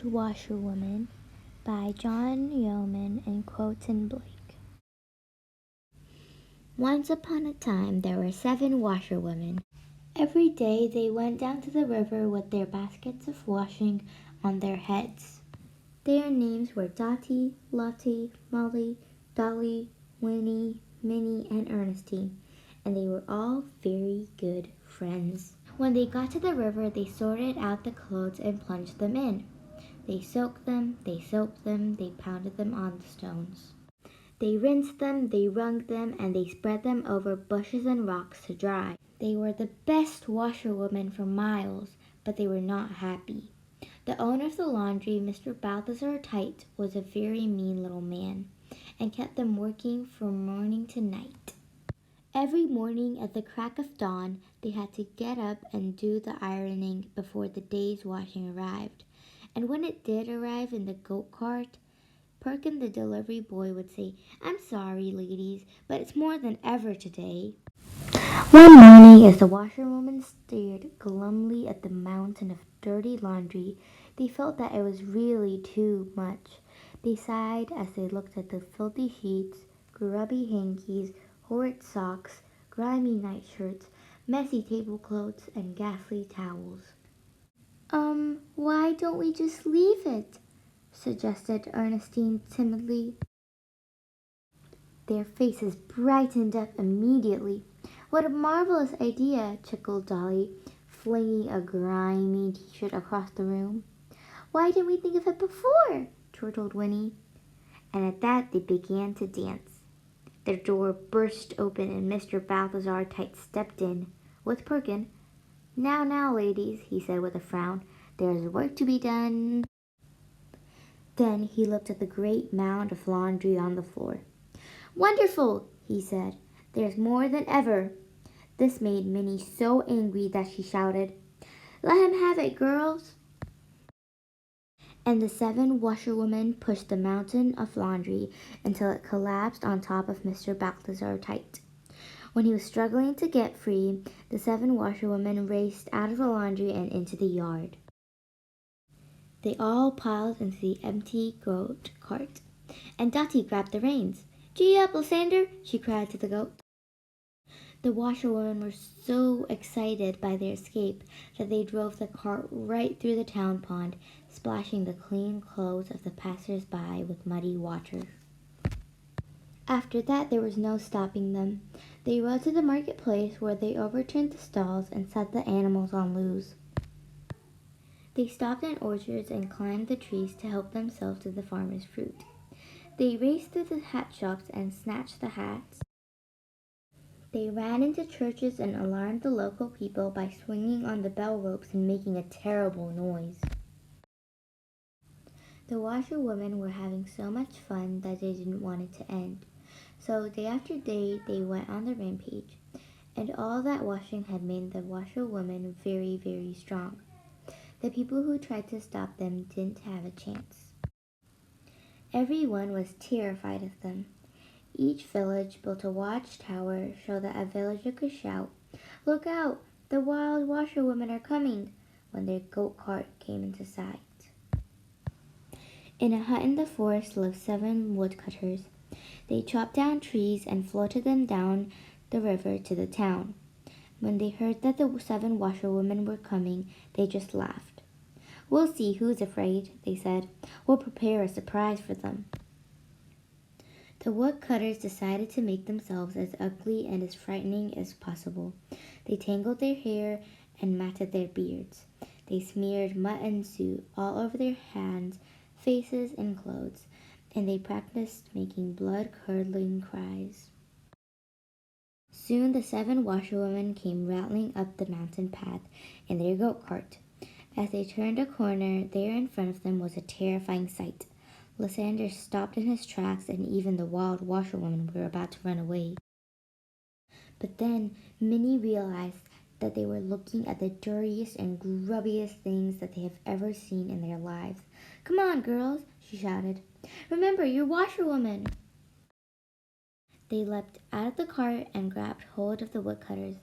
Washerwoman by Yeoman and Quentin. Once upon a time there were 7 washerwomen. Every day they went down to the river with their baskets of washing on their heads. Their names were Dottie, Lottie, Molly, Dolly, Winnie, Minnie, and Ernestine, and they were all very good friends. When they got to the river, they sorted out the clothes and plunged them in. They soaked them, they soaped them, they pounded them on the stones. They rinsed them, they wrung them, and they spread them over bushes and rocks to dry. They were the best washerwomen for miles, but they were not happy. The owner of the laundry, Mr. Balthazar Tight, was a very mean little man, and kept them working from morning to night. Every morning at the crack of dawn, they had to get up and do the ironing before the day's washing arrived. And when it did arrive in the goat cart, Perkin the delivery boy would say, "I'm sorry, ladies, but it's more than ever today." One morning, as the washerwoman stared glumly at the mountain of dirty laundry, they felt that it was really too much. They sighed as they looked at the filthy sheets, grubby hankies, horrid socks, grimy nightshirts, messy tablecloths, and ghastly towels. Why don't we just leave it?" suggested Ernestine timidly. Their faces brightened up immediately. "What a marvelous idea!" chuckled Dolly, flinging a grimy t-shirt across the room. "Why didn't we think of it before?" chortled Winnie. And at that they began to dance. Their door burst open and Mr. Balthazar Tight stepped in, with Perkin. Now, ladies," he said with a frown, "there's work to be done." Then he looked at the great mound of laundry on the floor. "Wonderful," he said. "There's more than ever." This made Minnie so angry that she shouted, "Let him have it, girls!" And the 7 washerwomen pushed the mountain of laundry until it collapsed on top of Mr. Balthazar Tight. When he was struggling to get free, the 7 washerwomen raced out of the laundry and into the yard. They all piled into the empty goat cart, and Dottie grabbed the reins. "Gee up, Lysander!" she cried to the goat. The washerwomen were so excited by their escape that they drove the cart right through the town pond, splashing the clean clothes of the passers-by with muddy water. After that there was no stopping them. They rode to the marketplace, where they overturned the stalls and set the animals on loose. They stopped in orchards and climbed the trees to help themselves to the farmers' fruit. They raced through the hat shops and snatched the hats. They ran into churches and alarmed the local people by swinging on the bell ropes and making a terrible noise. The washerwomen were having so much fun that they didn't want it to end. So day after day they went on the rampage, and all that washing had made the washerwomen very, very strong. The people who tried to stop them didn't have a chance. Everyone was terrified of them. Each village built a watchtower so that a villager could shout, "Look out! The wild washerwomen are coming!" when their goat cart came into sight. In a hut in the forest lived 7 woodcutters. They chopped down trees and floated them down the river to the town. When they heard that the 7 washerwomen were coming, they just laughed. "We'll see who's afraid," they said. "We'll prepare a surprise for them." The woodcutters decided to make themselves as ugly and as frightening as possible. They tangled their hair and matted their beards. They smeared mutton soup all over their hands, faces, and clothes, and they practiced making blood-curdling cries. Soon the 7 washerwomen came rattling up the mountain path in their goat cart. As they turned a corner, there in front of them was a terrifying sight. Lysander stopped in his tracks, and even the wild washerwomen were about to run away. But then Minnie realized that they were looking at the dirtiest and grubbiest things that they have ever seen in their lives. "Come on, girls," she shouted. "Remember, you're washerwomen." They leapt out of the cart and grabbed hold of the woodcutters.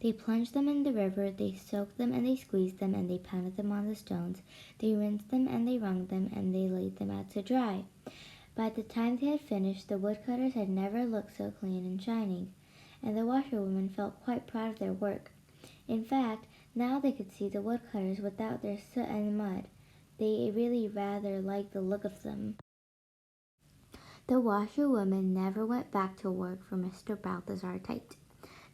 They plunged them in the river, they soaked them and they squeezed them, and they pounded them on the stones. They rinsed them and they wrung them, and they laid them out to dry. By the time they had finished, the woodcutters had never looked so clean and shining, and the washerwoman felt quite proud of their work. In fact, now they could see the woodcutters without their soot and mud. They really rather liked the look of them. The washerwoman never went back to work for Mr. Balthazar Tite.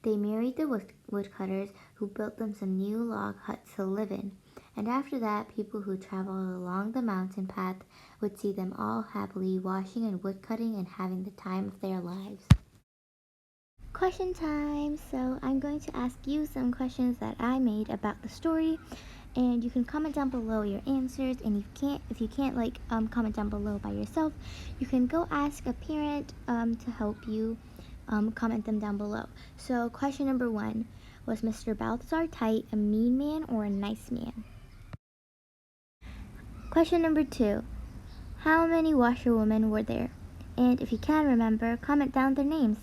They married the woodcutters, who built them some new log huts to live in, and after that people who traveled along the mountain path would see them all happily washing and woodcutting and having the time of their lives. Question time! So I'm going to ask you some questions that I made about the story, and you can comment down below your answers. And if you can't comment down below by yourself, you can go ask a parent to help you comment them down below. So question number 1, was Mr. Balthazar Tite a mean man or a nice man? Question number 2, how many washerwomen were there? And if you can remember, comment down their names.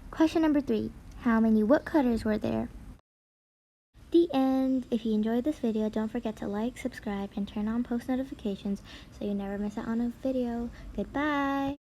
Question number 3, how many woodcutters were there? The end. If you enjoyed this video, don't forget to like, subscribe, and turn on post notifications so you never miss out on a video. Goodbye.